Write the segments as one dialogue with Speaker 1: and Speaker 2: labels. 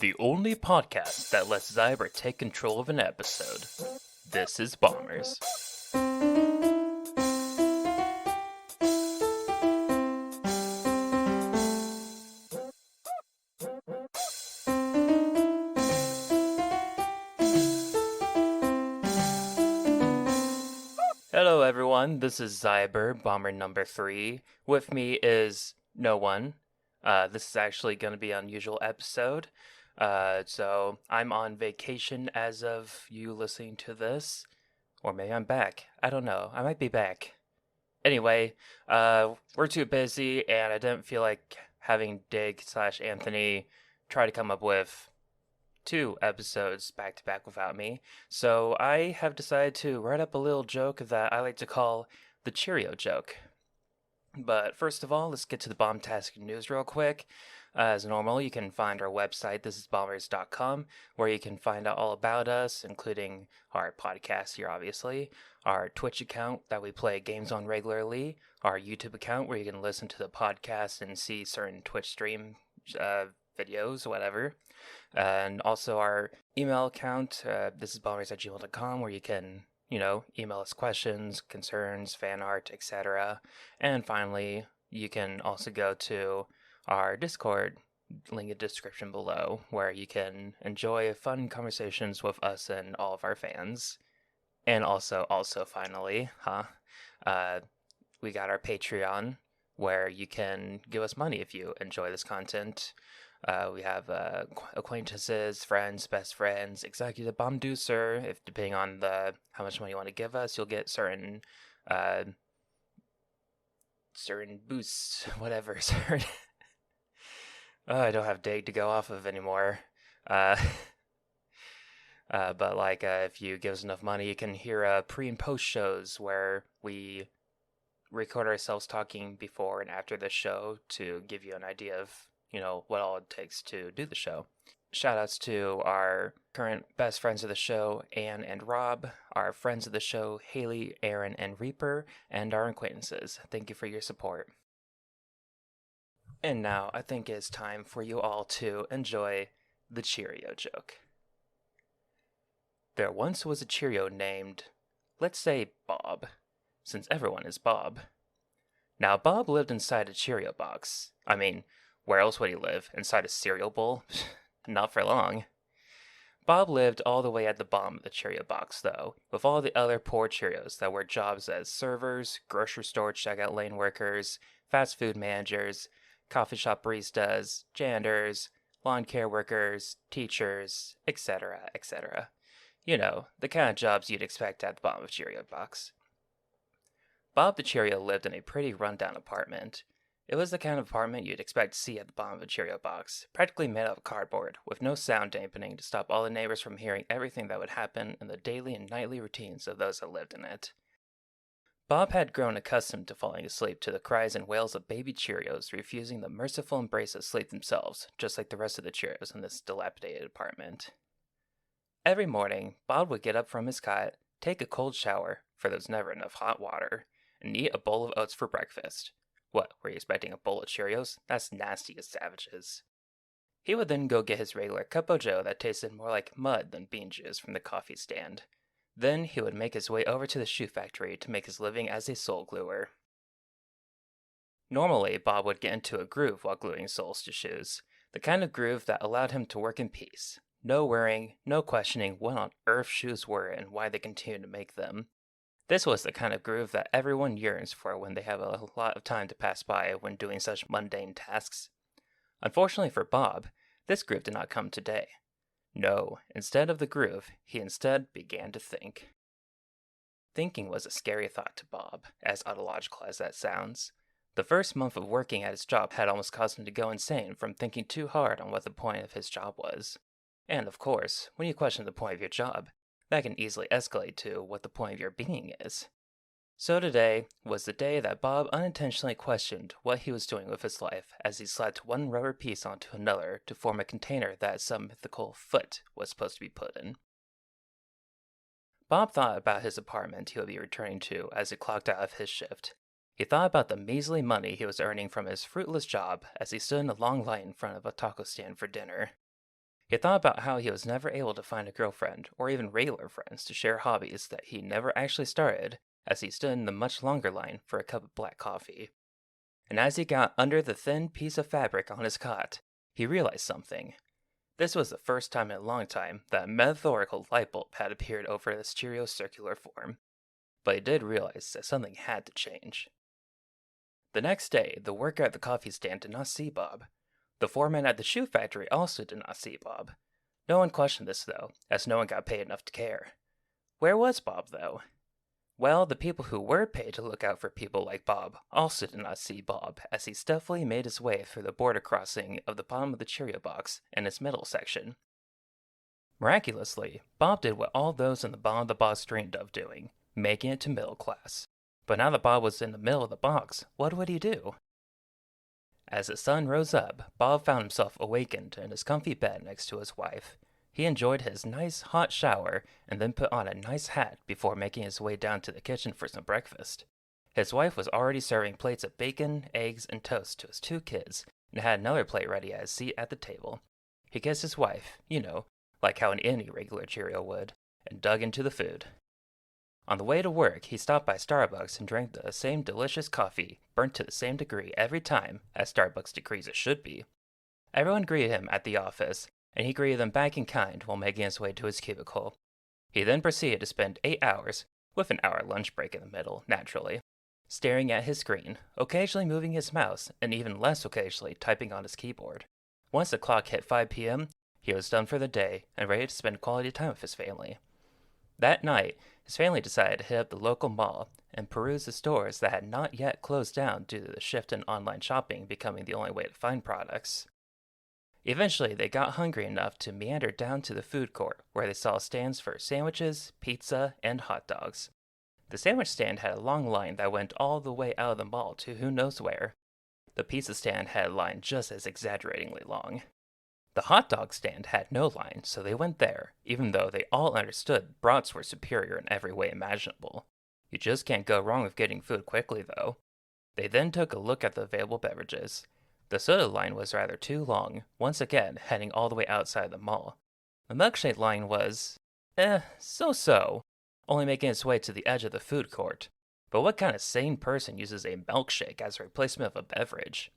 Speaker 1: The only podcast that lets Xiber take control of an episode. This is Bombers. Hello everyone, this is Xiber, Bomber number 3. With me is no one. This is actually going to be an unusual episode. So I'm on vacation as of you listening to this. Or maybe I'm back. I don't know. I might be back. Anyway, we're too busy and I didn't feel like having Dig/Anthony try to come up with 2 episodes back to back without me. So I have decided to write up a little joke that I like to call the Cheerio Joke. But first of all, let's get to the bombastic news real quick. As normal, you can find our website, thisisbombers.com, where you can find out all about us, including our podcast here, obviously, our Twitch account that we play games on regularly, our YouTube account where you can listen to the podcast and see certain Twitch stream videos, whatever, and also our email account, thisisbombers@gmail.com, where you can email us questions, concerns, fan art, etc. And finally, you can also go to our Discord, link in the description below, where you can enjoy fun conversations with us and all of our fans. And also finally, we got our Patreon, where you can give us money if you enjoy this content. We have acquaintances, friends, best friends, executive bombducer. If depending on how much money you want to give us, you'll get certain boosts, whatever. I don't have Dig to go off of anymore. But if you give us enough money, you can hear pre and post shows where we record ourselves talking before and after the show to give you an idea of what all it takes to do the show. Shoutouts to our current best friends of the show, Anne and Rob, our friends of the show, Haley, Aaron, and Reaper, and our acquaintances. Thank you for your support. And now I think it's time for you all to enjoy the Cheerio Joke. There once was a Cheerio named, let's say, Bob, since everyone is Bob. Now, Bob lived inside a Cheerio box. I mean, where else would he live? Inside a cereal bowl? Not for long. Bob lived all the way at the bottom of the Cheerio box, though, with all the other poor Cheerios that worked jobs as servers, grocery store checkout lane workers, fast food managers, coffee shop baristas, janitors, lawn care workers, teachers, etc., etc. The kind of jobs you'd expect at the bottom of a Cheerio box. Bob the Cheerio lived in a pretty rundown apartment. It was the kind of apartment you'd expect to see at the bottom of a Cheerio box, practically made out of cardboard, with no sound dampening to stop all the neighbors from hearing everything that would happen in the daily and nightly routines of those that lived in it. Bob had grown accustomed to falling asleep to the cries and wails of baby Cheerios refusing the merciful embrace of sleep themselves, just like the rest of the Cheerios in this dilapidated apartment. Every morning, Bob would get up from his cot, take a cold shower, for there was never enough hot water, and eat a bowl of oats for breakfast. What, were you expecting a bowl of Cheerios? That's nasty as savages. He would then go get his regular cup of joe that tasted more like mud than bean juice from the coffee stand. Then he would make his way over to the shoe factory to make his living as a sole gluer. Normally, Bob would get into a groove while gluing soles to shoes, the kind of groove that allowed him to work in peace. No worrying, no questioning what on earth shoes were and why they continued to make them. This was the kind of groove that everyone yearns for when they have a lot of time to pass by when doing such mundane tasks. Unfortunately for Bob, this groove did not come today. No, instead of the groove, he instead began to think. Thinking was a scary thought to Bob, as autological as that sounds. The first month of working at his job had almost caused him to go insane from thinking too hard on what the point of his job was. And of course, when you question the point of your job, that can easily escalate to what the point of your being is. So today was the day that Bob unintentionally questioned what he was doing with his life as he slapped one rubber piece onto another to form a container that some mythical foot was supposed to be put in. Bob thought about his apartment he would be returning to as he clocked out of his shift. He thought about the measly money he was earning from his fruitless job as he stood in a long line in front of a taco stand for dinner. He thought about how he was never able to find a girlfriend or even regular friends to share hobbies that he never actually started as he stood in the much longer line for a cup of black coffee. And as he got under the thin piece of fabric on his cot, he realized something. This was the first time in a long time that a metaphorical light bulb had appeared over this Cheerio circular form. But he did realize that something had to change. The next day, the worker at the coffee stand did not see Bob. The foreman at the shoe factory also did not see Bob. No one questioned this, though, as no one got paid enough to care. Where was Bob, though? Well, the people who were paid to look out for people like Bob also did not see Bob as he stealthily made his way through the border crossing of the bottom of the Cheerio box in its middle section. Miraculously, Bob did what all those in the bottom of the box dreamed of doing, making it to middle class. But now that Bob was in the middle of the box, what would he do? As the sun rose up, Bob found himself awakened in his comfy bed next to his wife. He enjoyed his nice hot shower and then put on a nice hat before making his way down to the kitchen for some breakfast. His wife was already serving plates of bacon, eggs, and toast to his 2 kids and had another plate ready at his seat at the table. He kissed his wife, like how any regular Cheerio would, and dug into the food. On the way to work, he stopped by Starbucks and drank the same delicious coffee, burnt to the same degree every time, as Starbucks decrees it should be. Everyone greeted him at the office, and he greeted them back in kind while making his way to his cubicle. He then proceeded to spend 8 hours, with an hour lunch break in the middle, naturally, staring at his screen, occasionally moving his mouse, and even less occasionally typing on his keyboard. Once the clock hit 5 p.m., he was done for the day and ready to spend quality time with his family. That night, his family decided to hit up the local mall and peruse the stores that had not yet closed down due to the shift in online shopping becoming the only way to find products. Eventually, they got hungry enough to meander down to the food court, where they saw stands for sandwiches, pizza, and hot dogs. The sandwich stand had a long line that went all the way out of the mall to who knows where. The pizza stand had a line just as exaggeratingly long. The hot dog stand had no line, so they went there, even though they all understood brats were superior in every way imaginable. You just can't go wrong with getting food quickly, though. They then took a look at the available beverages. The soda line was rather too long, once again heading all the way outside the mall. The milkshake line was, so-so, only making its way to the edge of the food court. But what kind of sane person uses a milkshake as a replacement of a beverage?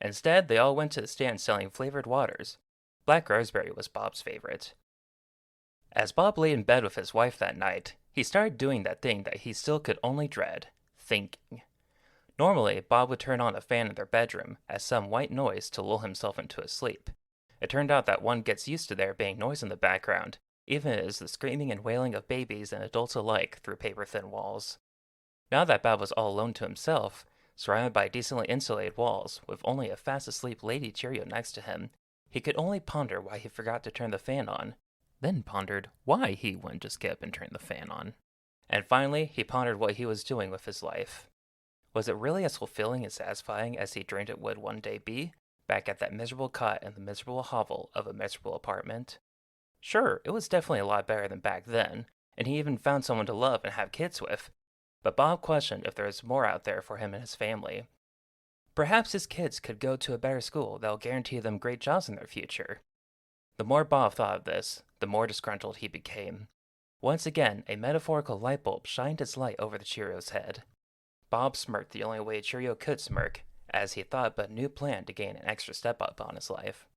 Speaker 1: Instead, they all went to the stand selling flavored waters. Black raspberry was Bob's favorite. As Bob lay in bed with his wife that night, he started doing that thing that he still could only dread, thinking. Normally, Bob would turn on a fan in their bedroom as some white noise to lull himself into a sleep. It turned out that one gets used to there being noise in the background, even as the screaming and wailing of babies and adults alike through paper-thin walls. Now that Bob was all alone to himself, surrounded by decently insulated walls, with only a fast-asleep Lady Cheerio next to him, he could only ponder why he forgot to turn the fan on, then pondered why he wouldn't just get up and turn the fan on. And finally, he pondered what he was doing with his life. Was it really as fulfilling and satisfying as he dreamed it would one day be, back at that miserable cot in the miserable hovel of a miserable apartment? Sure, it was definitely a lot better than back then, and he even found someone to love and have kids with. But Bob questioned if there was more out there for him and his family. Perhaps his kids could go to a better school that'll guarantee them great jobs in their future. The more Bob thought of this, the more disgruntled he became. Once again, a metaphorical light bulb shined its light over the Cheerio's head. Bob smirked the only way a Cheerio could smirk, as he thought but a new plan to gain an extra step up on his life.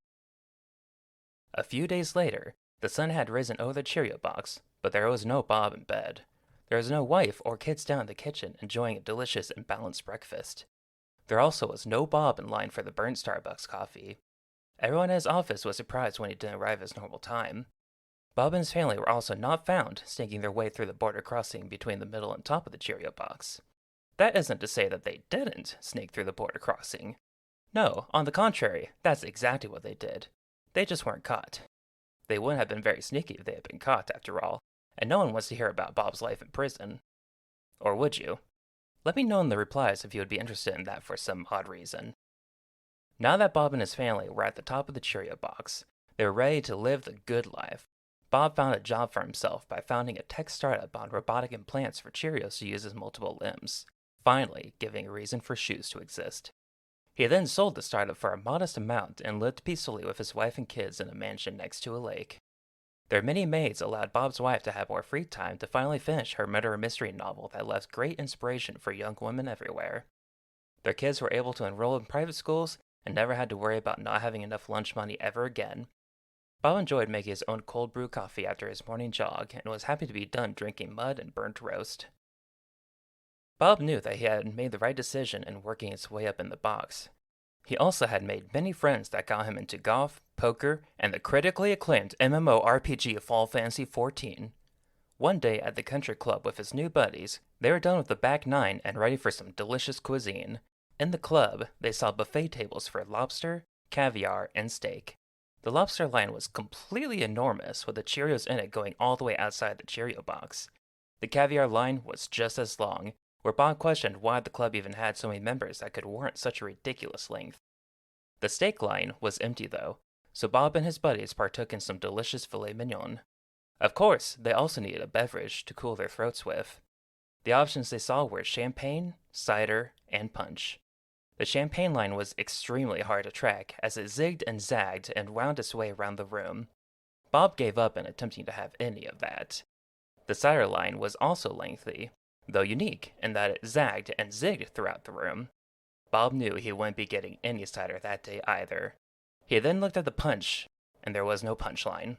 Speaker 1: A few days later, the sun had risen over the Cheerio box, but there was no Bob in bed. There was no wife or kids down in the kitchen enjoying a delicious and balanced breakfast. There also was no Bob in line for the burnt Starbucks coffee. Everyone in his office was surprised when he didn't arrive at his normal time. Bob and his family were also not found, sneaking their way through the border crossing between the middle and top of the Cheerio box. That isn't to say that they didn't sneak through the border crossing. No, on the contrary, that's exactly what they did. They just weren't caught. They wouldn't have been very sneaky if they had been caught, after all, and no one wants to hear about Bob's life in prison. Or would you? Let me know in the replies if you would be interested in that for some odd reason. Now that Bob and his family were at the top of the Cheerio box, they were ready to live the good life. Bob found a job for himself by founding a tech startup on robotic implants for Cheerios to use as multiple limbs, finally giving a reason for shoes to exist. He then sold the startup for a modest amount and lived peacefully with his wife and kids in a mansion next to a lake. Their many maids allowed Bob's wife to have more free time to finally finish her murder mystery novel that left great inspiration for young women everywhere. Their kids were able to enroll in private schools and never had to worry about not having enough lunch money ever again. Bob enjoyed making his own cold brew coffee after his morning jog and was happy to be done drinking mud and burnt roast. Bob knew that he had made the right decision in working his way up in the box. He also had made many friends that got him into golf, poker, and the critically acclaimed MMORPG Fall Fantasy XIV. One day at the country club with his new buddies, they were done with the back nine and ready for some delicious cuisine. In the club, they saw buffet tables for lobster, caviar, and steak. The lobster line was completely enormous, with the Cheerios in it going all the way outside the Cheerio box. The caviar line was just as long, where Bob questioned why the club even had so many members that could warrant such a ridiculous length. The steak line was empty though, so Bob and his buddies partook in some delicious filet mignon. Of course, they also needed a beverage to cool their throats with. The options they saw were champagne, cider, and punch. The champagne line was extremely hard to track as it zigged and zagged and wound its way around the room. Bob gave up in attempting to have any of that. The cider line was also lengthy, though unique in that it zagged and zigged throughout the room. Bob knew he wouldn't be getting any cider that day either. He then looked at the punch, and there was no punch line.